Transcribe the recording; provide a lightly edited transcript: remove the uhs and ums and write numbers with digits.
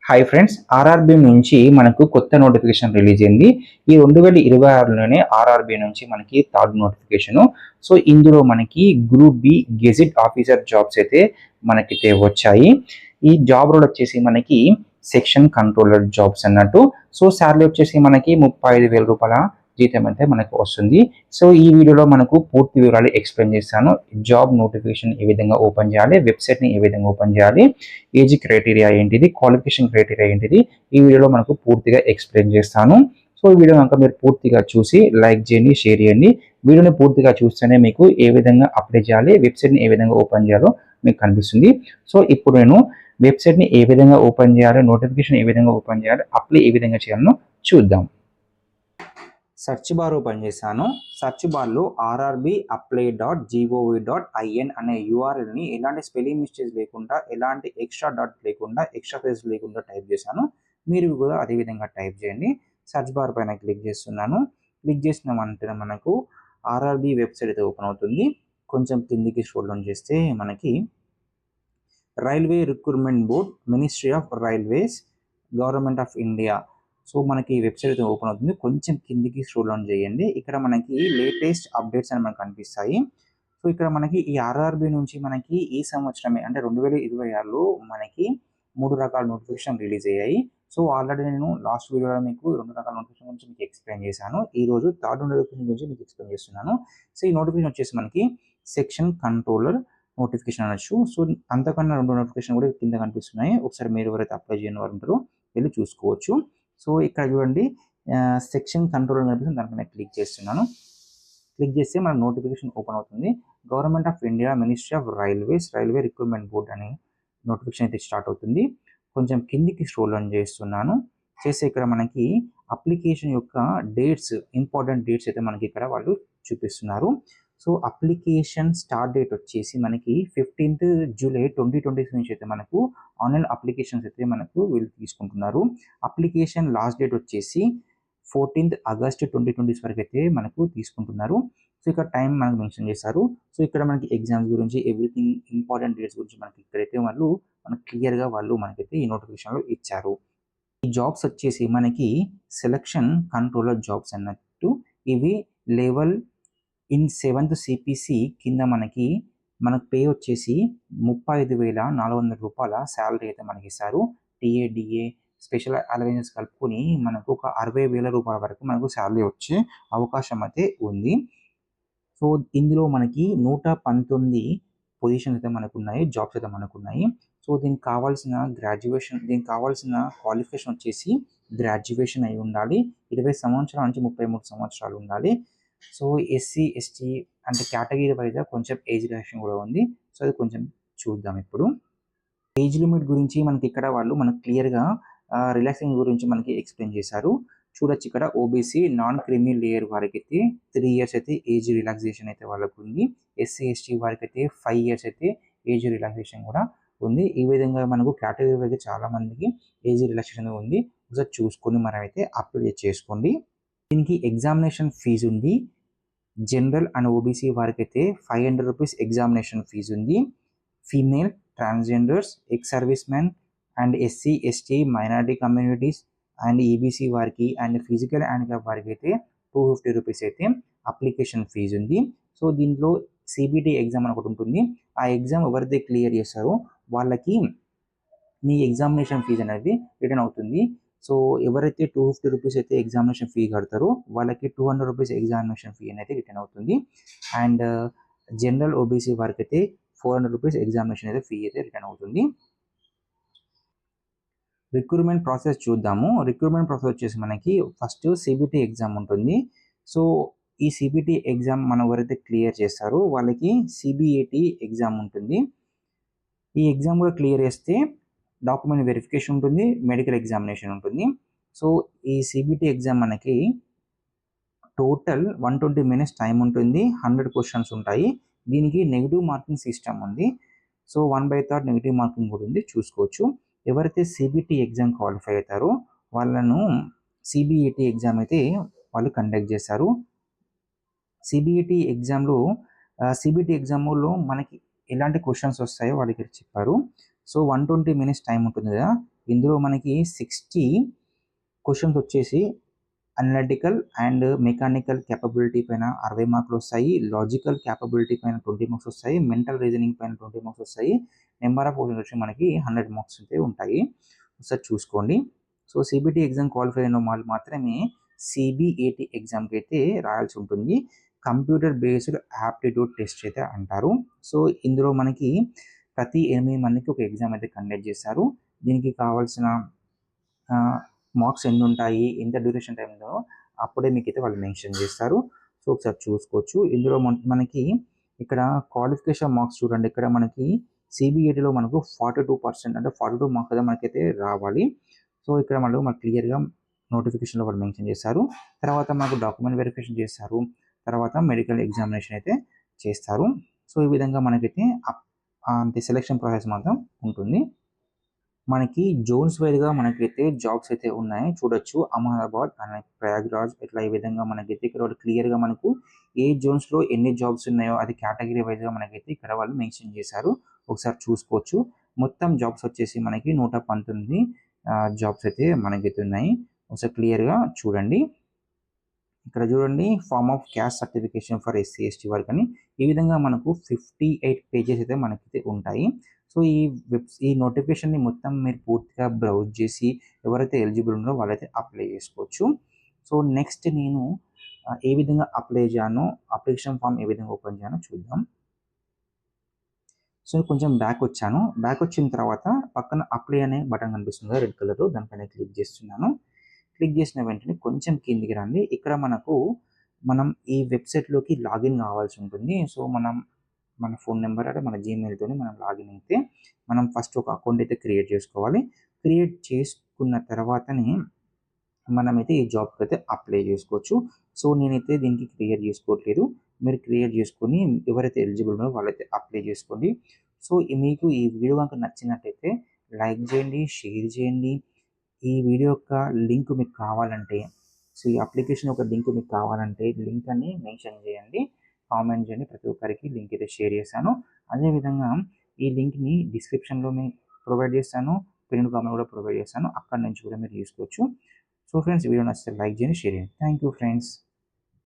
Hi friends, RRB నుంచి మనకు కొత్త నోటిఫికేషన్ రిలీజ్ అయింది. ఈ 2026లోనే ఆర్ఆర్బీ నుంచి మనకి థర్డ్ నోటిఫికేషను. సో ఇందులో మనకి group B gazette officer jobs అయితే మనకైతే వచ్చాయి. ఈ జాబ్ రోల్ వచ్చేసి మనకి సెక్షన్ కంట్రోలర్ జాబ్స్ అన్నట్టు. సో శాలరీ వచ్చేసి మనకి 35,000 రూపాయల జీతం అయితే మనకు వస్తుంది. సో ఈ వీడియోలో మనకు పూర్తి వివరాలు ఎక్స్ప్లెయిన్ చేస్తాను. జాబ్ నోటిఫికేషన్ ఏ విధంగా ఓపెన్ చేయాలి, వెబ్సైట్ని ఏ విధంగా ఓపెన్ చేయాలి, ఏజ్ క్రైటీరియా ఏంటిది, క్వాలిఫికేషన్ క్రైటీరియా ఏంటిది, ఈ వీడియోలో మనకు పూర్తిగా ఎక్స్ప్లెయిన్ చేస్తాను. సో ఈ వీడియో కనుక మీరు పూర్తిగా చూసి లైక్ చేయండి, షేర్ చేయండి. వీడియోని పూర్తిగా చూస్తేనే మీకు ఏ విధంగా అప్లై చేయాలి, వెబ్సైట్ని ఏ విధంగా ఓపెన్ చేయాలో మీకు కనిపిస్తుంది. సో ఇప్పుడు నేను వెబ్సైట్ని ఏ విధంగా ఓపెన్ చేయాలి, నోటిఫికేషన్ ఏ విధంగా ఓపెన్ చేయాలి, అప్లై ఏ విధంగా చేయాలో చూద్దాం. సెర్చ్ బార్ ఓపెన్ చేశాను. సెర్చ్ బార్లో rrbapply.gov.in అనే యూఆర్ఎల్ని ఎలాంటి స్పెల్లింగ్ మిస్టేక్స్ లేకుండా, ఎలాంటి ఎక్స్ట్రా డాట్ లేకుండా, ఎక్స్ట్రా ఫేస్ లేకుండా టైప్ చేశాను. మీరు కూడా అదే విధంగా టైప్ చేయండి. సెర్చ్ బార్ పైన క్లిక్ చేస్తున్నాను. క్లిక్ చేసినామంటే మనకు ఆర్ఆర్బీ వెబ్సైట్ అయితే ఓపెన్ అవుతుంది. కొంచెం కిందికి స్క్రోల్ డౌన్ చేస్తే మనకి railway recruitment board, ministry of railways, government of India. So మనకి వెబ్సైట్ అయితే ఓపెన్ అవుతుంది. కొంచెం కిందికి స్క్రోల్ డౌన్ చేయండి. ఇక్కడ మనకి లేటెస్ట్ అప్డేట్స్ అని మనకు కనిపిస్తాయి. సో ఇక్కడ మనకి ఈ ఆర్ఆర్బీ నుంచి మనకి ఈ సంవత్సరమే అంటే 2026లో మనకి 3 రకాల నోటిఫికేషన్ రిలీజ్ అయ్యాయి. సో ఆల్రెడీ నేను లాస్ట్ వీడియోలో మీకు 2 రకాల నోటిఫికేషన్ గురించి మీకు ఎక్స్ప్లెయిన్ చేశాను. ఈ రోజు థర్డ్ నోటిఫికేషన్ గురించి మీకు ఎక్స్ప్లెయిన్ చేస్తున్నాను. సో ఈ నోటిఫికేషన్ వచ్చేసి మనకి సెక్షన్ కంట్రోలర్ నోటిఫికేషన్ అనొచ్చు. సో అంతకన్నా 2 నోటిఫికేషన్ కూడా కింద కనిపిస్తున్నాయి. ఒకసారి మీరు ఎవరైతే అప్లై చేయని వారు ఉంటారో వెళ్ళి చూసుకోవచ్చు. సో ఇక్కడ చూడండి, సెక్షన్ కంట్రోల్ కనిపిస్తుంది, దానిపైన క్లిక్ చేస్తున్నాను. క్లిక్ చేస్తే మన నోటిఫికేషన్ ఓపెన్ అవుతుంది. Government of India, ministry of railways, railway recruitment board అనే నోటిఫికేషన్ అయితే స్టార్ట్ అవుతుంది. కొంచెం కిందికి స్క్రోల్ డౌన్ చేస్తున్నాను. చేస్తే ఇక్కడ మనకి అప్లికేషన్ యొక్క డేట్స్, ఇంపార్టెంట్ డేట్స్ అయితే మనకి ఇక్కడ వాళ్ళు చూపిస్తున్నారు. సో అప్లికేషన్ స్టార్ట్ డేట్ వచ్చేసి మనకి 15th జూలై 2020 నుంచి అయితే మనకు ఆన్లైన్ అప్లికేషన్స్ అయితే మనకు వీళ్ళు తీసుకుంటున్నారు. అప్లికేషన్ లాస్ట్ డేట్ వచ్చేసి 14th ఆగస్ట్ 2020 వరకు అయితే మనకు తీసుకుంటున్నారు. సో ఇక్కడ టైం మనకు మెన్షన్ చేశారు. సో ఇక్కడ మనకి ఎగ్జామ్స్ గురించి, ఎవ్రీథింగ్ ఇంపార్టెంట్ డేట్స్ గురించి మనకి ఇక్కడైతే వాళ్ళు మనకు క్లియర్గా వాళ్ళు మనకైతే ఈ నోటిఫికేషన్లో ఇచ్చారు. ఈ జాబ్స్ వచ్చేసి మనకి సెలక్షన్ కంట్రోలర్ జాబ్స్ అన్నట్టు. ఇవి లెవెల్ ఇన్ 7th సిపిసి కింద మనకు పే వచ్చేసి 35,400 రూపాయల శాలరీ అయితే మనకి ఇస్తారు. టీఏడిఏ స్పెషల్ అలవెన్సెస్ కలుపుకొని మనకు ఒక 60,000 రూపాయల వరకు మనకు శాలరీ వచ్చే అవకాశం అయితే ఉంది. సో ఇందులో మనకి 119 పొజిషన్స్ అయితే మనకున్నాయి, జాబ్స్ అయితే మనకున్నాయి. సో దీనికి కావాల్సిన క్వాలిఫికేషన్ వచ్చేసి గ్రాడ్యుయేషన్ అయి ఉండాలి. 20 సంవత్సరాల నుంచి 33 సంవత్సరాలు ఉండాలి. సో ఎస్సీ, ఎస్టీ అంటే కేటగిరీ వైజ్గా కొంచెం ఏజ్ రిలాక్సేషన్ కూడా ఉంది. సో అది కొంచెం చూద్దాం ఇప్పుడు. ఏజ్ లిమిట్ గురించి మనకి ఇక్కడ వాళ్ళు మనకు క్లియర్గా రిలాక్సింగ్ గురించి మనకి ఎక్స్ప్లెయిన్ చేశారు. చూడొచ్చు ఇక్కడ ఓబీసీ నాన్ క్రిమీ లేయర్ వారికి అయితే 3 ఇయర్స్ అయితే ఏజ్ రిలాక్సేషన్ అయితే వాళ్ళకు ఉంది. ఎస్సీ, ఎస్టీ వారికి అయితే 5 ఇయర్స్ అయితే ఏజ్ రిలాక్సేషన్ కూడా ఉంది. ఈ విధంగా మనకు కేటగిరీ వైజ్గా చాలా మందికి ఏజ్ రిలాక్సేషన్ ఉంది. ఒకసారి చూసుకొని మనం అయితే అప్లై చేసుకోండి. దీనికి ఎగ్జామినేషన్ ఫీజు ఉంది. జనరల్ అండ్ ఓబీసీ వారికి అయితే 500 రూపీస్ ఎగ్జామినేషన్ ఫీజు ఉంది. Female, transgenders, ex service man and SC, ST, minority communities and EBC వారికి అండ్ ఫిజికల్ హ్యాండిక్యాప్ వారికి అయితే 250 రూపీస్ అయితే అప్లికేషన్ ఫీజు ఉంది. సో దీంట్లో సిబిటి ఎగ్జామ్ అని ఒకటి ఉంటుంది. ఆ ఎగ్జామ్ ఎవరైతే క్లియర్ చేస్తారో వాళ్ళకి మీ ఎగ్జామినేషన్ ఫీజు అనేది రిటర్న్ అవుతుంది. సో ఎవరైతే 250 రూపీస్ అయితే ఎగ్జామినేషన్ ఫీ కడతారో వాళ్ళకి 200 రూపీస్ ఎగ్జామినేషన్ ఫీ అనేది రిటర్న్ అవుతుంది. అండ్ జనరల్ ఓబీసీ వారికి అయితే 400 రూపీస్ ఎగ్జామినేషన్ అయితే ఫీ అయితే రిటర్న్ అవుతుంది. రిక్రూట్మెంట్ ప్రాసెస్ చూద్దాము. రిక్రూట్మెంట్ ప్రాసెస్ వచ్చేసి మనకి ఫస్ట్ సిబిటి ఎగ్జామ్ ఉంటుంది. సో ఈ సిబిటి ఎగ్జామ్ మనం ఎవరైతే క్లియర్ చేస్తారో వాళ్ళకి సిబిఏటి ఎగ్జామ్ ఉంటుంది. ఈ ఎగ్జామ్ కూడా క్లియర్ చేస్తే డాక్యుమెంట్ వెరిఫికేషన్ ఉంటుంది, మెడికల్ ఎగ్జామినేషన్ ఉంటుంది. సో ఈ సిబిటి ఎగ్జామ్ మనకి టోటల్ 120 మినిట్స్ టైం ఉంటుంది. 100 క్వశ్చన్స్ ఉంటాయి. దీనికి నెగిటివ్ మార్కింగ్ సిస్టమ్ ఉంది. సో 1/3 నెగిటివ్ మార్కింగ్ కూడా ఉంది, చూసుకోవచ్చు. ఎవరైతే సిబిటి ఎగ్జామ్ క్వాలిఫై అవుతారో వాళ్ళను సిబిఐటి ఎగ్జామ్ అయితే వాళ్ళు కండక్ట్ చేస్తారు. సిబిఐటి ఎగ్జామ్లో మనకి ఎలాంటి క్వశ్చన్స్ వస్తాయో వాళ్ళకి చెప్పారు. సో 120 మినిట్స్ టైం ఉంటుంది కదా, ఇందులో మనకి 60 క్వశ్చన్స్ వచ్చేసి అనలిటికల్ అండ్ మెకానికల్ క్యాపబిలిటీ పైన 60 మార్కులు వస్తాయి, లాజికల్ క్యాపబిలిటీ పైన 20 మార్క్స్ వస్తాయి, మెంటల్ రీజనింగ్ పైన 20 మార్క్స్ వస్తాయి. నెంబర్ ఆఫ్ క్వశ్చన్స్ వచ్చి మనకి 100 మార్క్స్ అయితే ఉంటాయి. ఒకసారి చూసుకోండి. సో సిబిటి ఎగ్జామ్ క్వాలిఫై అయిన వాళ్ళు మాత్రమే సిబిఏటి ఎగ్జామ్కి అయితే రాయాల్సి ఉంటుంది. కంప్యూటర్ బేస్డ్ యాప్టిట్యూడ్ టెస్ట్ అయితే అంటారు. సో ఇందులో మనకి ప్రతి 8 మందికి ఒక ఎగ్జామ్ అయితే కండక్ట్ చేస్తారు. దీనికి కావాల్సిన మార్క్స్ ఎన్ని ఉంటాయి, ఎంత డ్యూరేషన్ టైం ఉందో అప్పుడే మీకు అయితే వాళ్ళు మెన్షన్ చేస్తారు. సో ఒకసారి చూసుకోవచ్చు. ఇందులో మనకి ఇక్కడ క్వాలిఫికేషన్ మార్క్స్ చూడండి. ఇక్కడ మనకి సిబిఐటిలో మనకు 42% అంటే 42 మార్క్స్ అయితే మనకైతే రావాలి. సో ఇక్కడ మనకు క్లియర్గా నోటిఫికేషన్లో వాళ్ళు మెన్షన్ చేస్తారు. తర్వాత మనకు డాక్యుమెంట్ వెరిఫికేషన్ చేస్తారు. తర్వాత మెడికల్ ఎగ్జామినేషన్ అయితే చేస్తారు. సో ఈ విధంగా మనకైతే అంటే సెలెక్షన్ ప్రాసెస్ మాత్రం ఉంటుంది. మనకి జోన్స్ వైజ్గా మనకైతే జాబ్స్ అయితే ఉన్నాయి చూడొచ్చు. అహ్మదాబాద్ అండ్ ప్రయాగ్రాజ్ ఇట్లా ఈ విధంగా మనకైతే ఇక్కడ వాళ్ళు క్లియర్గా మనకు ఏ జోన్స్లో ఎన్ని జాబ్స్ ఉన్నాయో అది కేటగిరీ వైజ్గా మనకైతే ఇక్కడ వాళ్ళు మెన్షన్ చేశారు. ఒకసారి చూసుకోవచ్చు. మొత్తం జాబ్స్ వచ్చేసి మనకి 119 జాబ్స్ అయితే మనకైతే ఉన్నాయి. ఒకసారి క్లియర్గా చూడండి. ఇక్కడ చూడండి, form of caste certification for SC ST work అని ఈ విధంగా మనకు 58 పేజెస్ అయితే మనకైతే ఉంటాయి. సో ఈ నోటిఫికేషన్ని మొత్తం మీరు పూర్తిగా బ్రౌజ్ చేసి ఎవరైతే ఎలిజిబుల్ ఉన్నారో వాళ్ళైతే అప్లై చేసుకోవచ్చు. సో నెక్స్ట్ నేను ఏ విధంగా అప్లై చేయాలో, అప్లికేషన్ ఫామ్ ఏ విధంగా ఓపెన్ చేయాలో చూద్దాం. సో కొంచెం బ్యాక్ వచ్చాను. బ్యాక్ వచ్చిన తర్వాత పక్కన అప్లై అనే బటన్ కనిపిస్తుంది కదా రెడ్ కలర్, దానిపైన క్లిక్ చేస్తున్నాను. క్లిక్ చేసిన వెంటనే కొంచెం కిందికి రండి. ఇక్కడ మనం ఈ వెబ్సైట్లోకి లాగిన్ కావాల్సి ఉంటుంది. సో మన ఫోన్ నెంబర్ అంటే మన జీమెయిల్తో మనం లాగిన్ అయితే మనం ఫస్ట్ ఒక అకౌంట్ అయితే క్రియేట్ చేసుకోవాలి. క్రియేట్ చేసుకున్న తర్వాతనే మనమైతే ఈ జాబ్కి అయితే అప్లై చేసుకోవచ్చు. సో నేనైతే దీనికి క్రియేట్ చేసుకోవట్లేదు. మీరు క్రియేట్ చేసుకొని ఎవరైతే ఎలిజిబుల్ ఉన్నారో వాళ్ళైతే అప్లై చేసుకోండి. సో మీకు ఈ వీడియో కనుక నచ్చినట్టయితే లైక్ చేయండి, షేర్ చేయండి. ఈ వీడియో యొక్క లింక్ మీకు కావాలంటే, సో ఈ అప్లికేషన్ యొక్క లింక్ మీకు కావాలంటే లింక్ అని మెన్షన్ చేయండి, కామెంట్ చేయండి. ప్రతి ఒక్కరికి లింక్ అయితే షేర్ చేశాను. అదేవిధంగా ఈ లింక్ని డిస్క్రిప్షన్లో ప్రొవైడ్ చేస్తాను, పిన్ కామెంట్ కూడా ప్రొవైడ్ చేస్తాను. అక్కడ నుంచి కూడా మీరు తీసుకోవచ్చు. సో ఫ్రెండ్స్, వీడియో నచ్చితే లైక్ చేయండి, షేర్ చేయండి. Thank you friends.